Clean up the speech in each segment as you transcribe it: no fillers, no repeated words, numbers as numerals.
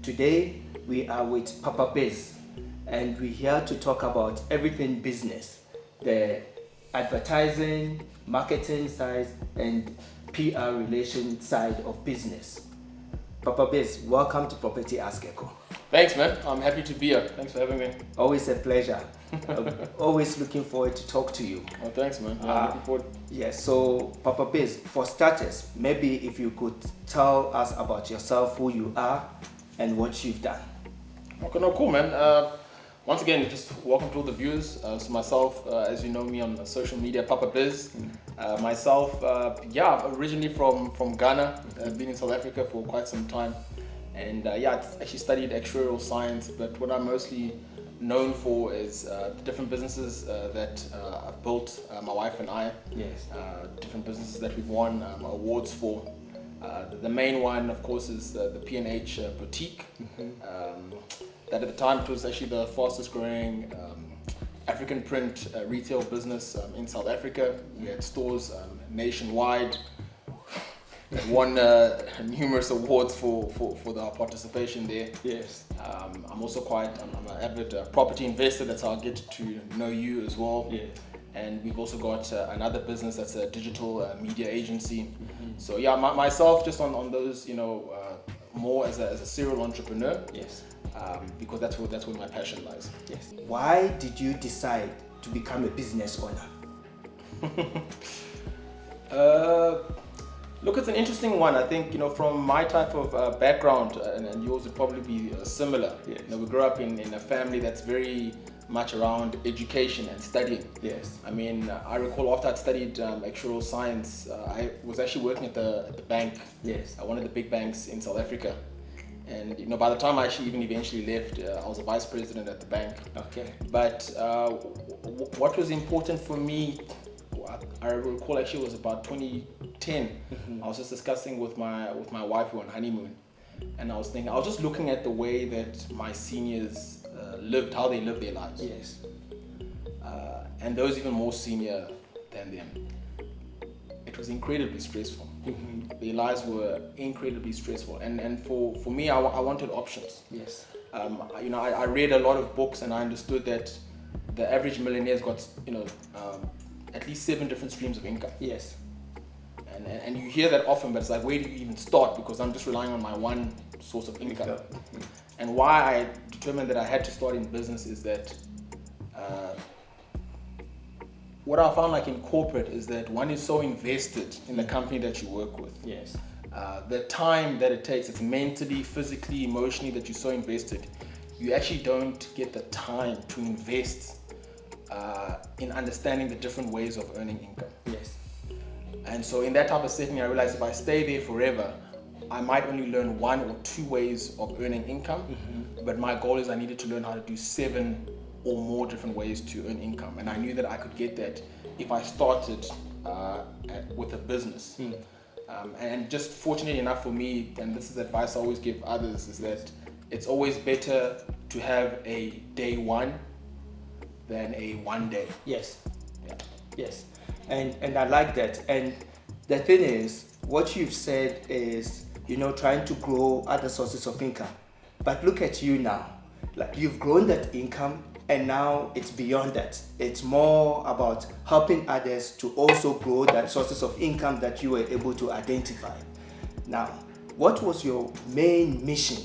Today we are with Papa Biz and we're here to talk about everything business, the advertising, marketing side and PR relation side of business. Papa Biz, welcome to PropertyAskEkow. Thanks, man. I'm happy to be here. Thanks for having me. Always a pleasure. Always looking forward to talk to you. Oh, thanks, man. Looking forward. Yes, so Papa Biz, for starters, maybe if you could tell us about yourself, who you are, and what you've done. Okay, no, cool, man. Once again, just welcome to all the viewers. So myself, as you know me on social media, Papa Biz. Myself, originally from Ghana. Been in South Africa for quite some time. And I actually studied actuarial science, but what I'm mostly known for is the different businesses that I've built, my wife and I. Yes. Different businesses that we've won awards for. The main one, of course, is the P&H boutique. That at the time it was actually the fastest growing African print retail business in South Africa. We had stores nationwide. Won numerous awards for our participation there. Yes. I'm also I'm an avid property investor. That's how I get to know you as well. Yeah. And we've also got another business that's a digital media agency. So myself just on those, more as a serial entrepreneur. Yes. Because that's where my passion lies. Yes. Why did you decide to become a business owner? Look, it's an interesting one. I think, from my type of background, and yours would probably be similar. Yes. We grew up in a family that's very much around education and studying. Yes. I mean, I recall after I'd studied actuarial science, I was actually working at the bank. Yes. One of the big banks in South Africa. And, by the time I actually even eventually left, I was a vice president at the bank. Okay. But what was important for me, I recall actually it was about 2010. I was just discussing with my wife, we were on honeymoon, and I was just looking at the way that my seniors lived, how they lived their lives. Yes. And those even more senior than them. It was incredibly stressful. Their lives were incredibly stressful, and for me, I wanted options. Yes. I read a lot of books, and I understood that the average millionaire's got at least 7 different streams of income. Yes. And you hear that often, but it's like, where do you even start? Because I'm just relying on my one source of income. And why I determined that I had to start in business is that what I found like in corporate is that one is so invested in the company that you work with. Yes. The time that it takes, it's mentally, physically, emotionally that you're so invested. You actually don't get the time to invest in understanding the different ways of earning income. Yes. And so in that type of setting, I realized if I stay there forever, I might only learn 1 or 2 ways of earning income. But my goal is I needed to learn how to do 7 or more different ways to earn income. And I knew that I could get that if I started with a business. And just fortunate enough for me, and this is advice I always give others, is that it's always better to have a day one than a one day. Yes. Yeah. Yes. And I like that. And the thing is, what you've said is, trying to grow other sources of income. But look at you now. Like, you've grown that income, and now it's beyond that. It's more about helping others to also grow that sources of income that you were able to identify. Now, what was your main mission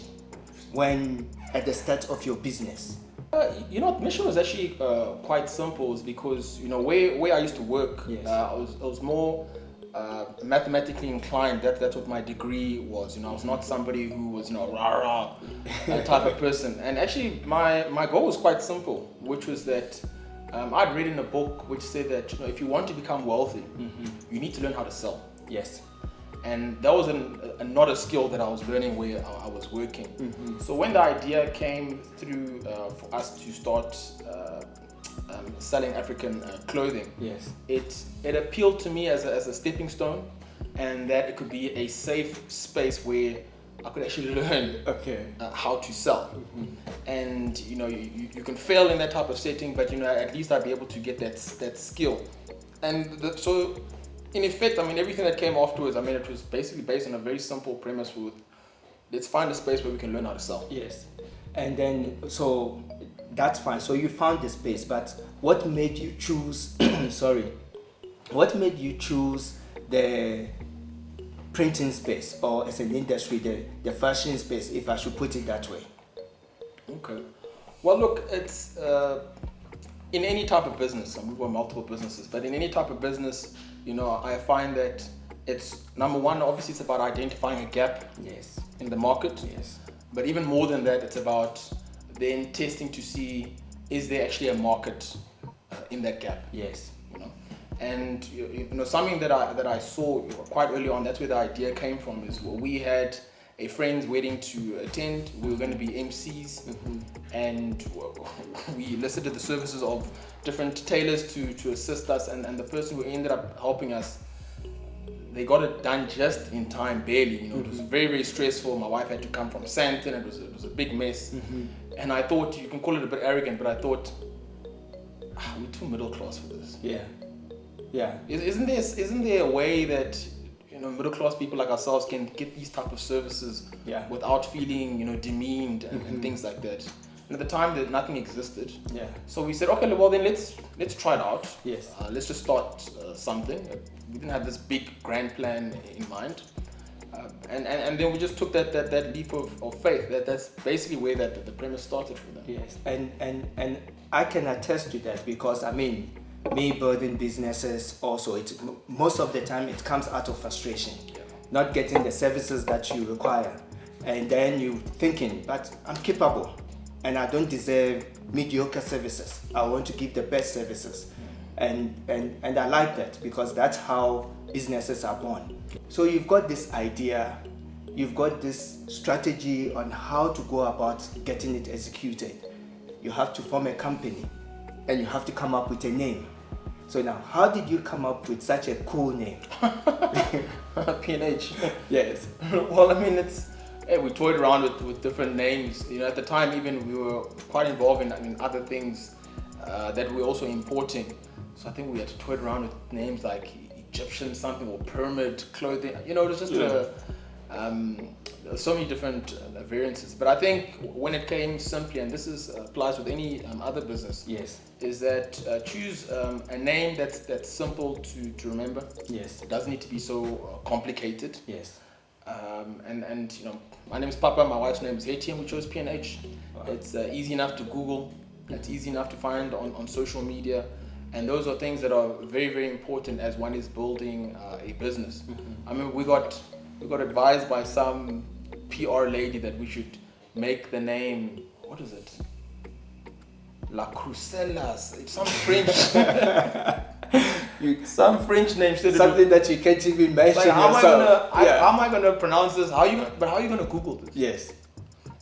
when at the start of your business? The mission was actually quite simple, is because where I used to work, Yes. I was more mathematically inclined. That's what my degree was. I was not somebody who was rah type of person. And actually, my goal was quite simple, which was that I'd read in a book which said that if you want to become wealthy, you need to learn how to sell. Yes. And that was not a skill that I was learning where I was working. So when the idea came through for us to start selling African clothing, Yes. it appealed to me as a stepping stone, and that it could be a safe space where I could actually learn how to sell. And you can fail in that type of setting, but at least I'd be able to get that skill. And so in effect, everything that came afterwards, it was basically based on a very simple premise with let's find a space where we can learn how to sell. Yes. And then, so that's fine. So you found the space, but what made you choose, what made you choose the printing space, or as an industry, the fashion space, if I should put it that way? Okay. Well, look, it's in any type of business, and we've got multiple businesses, but in any type of business, I find that it's, number one, obviously it's about identifying a gap Yes. in the market. Yes. But even more than that, it's about then testing to see, is there actually a market in that gap? Yes. And something that I saw quite early on, that's where the idea came from, is we had a friend's wedding to attend. We were going to be MCs, and we elicited the services of different tailors to assist us, and the person who ended up helping us, they got it done just in time, barely. It was very, very stressful. My wife had to come from Sandton. It was a big mess. And I thought, you can call it a bit arrogant, but I thought, we're too middle class for this. Yeah. Yeah. Isn't there a way that middle class people like ourselves can get these type of services without feeling demeaned and things like that? And at the time, that nothing existed. Yeah. So we said, okay, well then let's try it out. Yes. Let's just start something. We didn't have this big grand plan in mind, and then we just took that leap of faith. That's basically where the premise started from there. Yes. And I can attest to that, because me building businesses also, most of the time it comes out of frustration, not getting the services that you require, and then you thinking, but I'm capable, and I don't deserve mediocre services. I want to give the best services, and I like that, because that's how businesses are born. So you've got this idea, you've got this strategy on how to go about getting it executed. You have to form a company, and you have to come up with a name. So now, how did you come up with such a cool name? P&H. Yes. Well, we toyed around with different names. At the time, even we were quite involved in other things that we were also importing. So I think we had to toy around with names like Egyptian something, or Pyramid Clothing. It was just so many different variances. But I think when it came simply, and this applies with any other business, yes, is that choose a name that's simple to remember. Yes. It doesn't need to be so complicated. Yes. And my name is Papa, my wife's name is Hetty, and we chose P&H. Wow. It's easy enough to Google. It's easy enough to find on social media. And those are things that are very, very important as one is building a business. We got advised by some PR lady that we should make the name, what is it? La Crucellas. It's some French, some French name. Something that you can't even mention how yourself. How am I gonna pronounce this? How are you gonna Google this? Yes.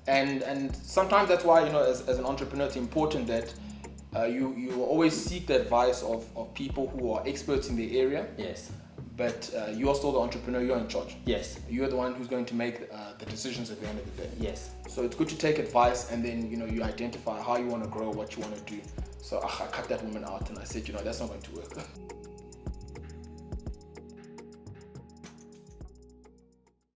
And sometimes that's why as an entrepreneur, it's important that you always seek the advice of people who are experts in the area. Yes. But you are still the entrepreneur. You're in charge. Yes. You're the one who's going to make the decisions at the end of the day. Yes. So it's good to take advice, and then you identify how you want to grow, what you want to do. So I cut that woman out, and I said, that's not going to work.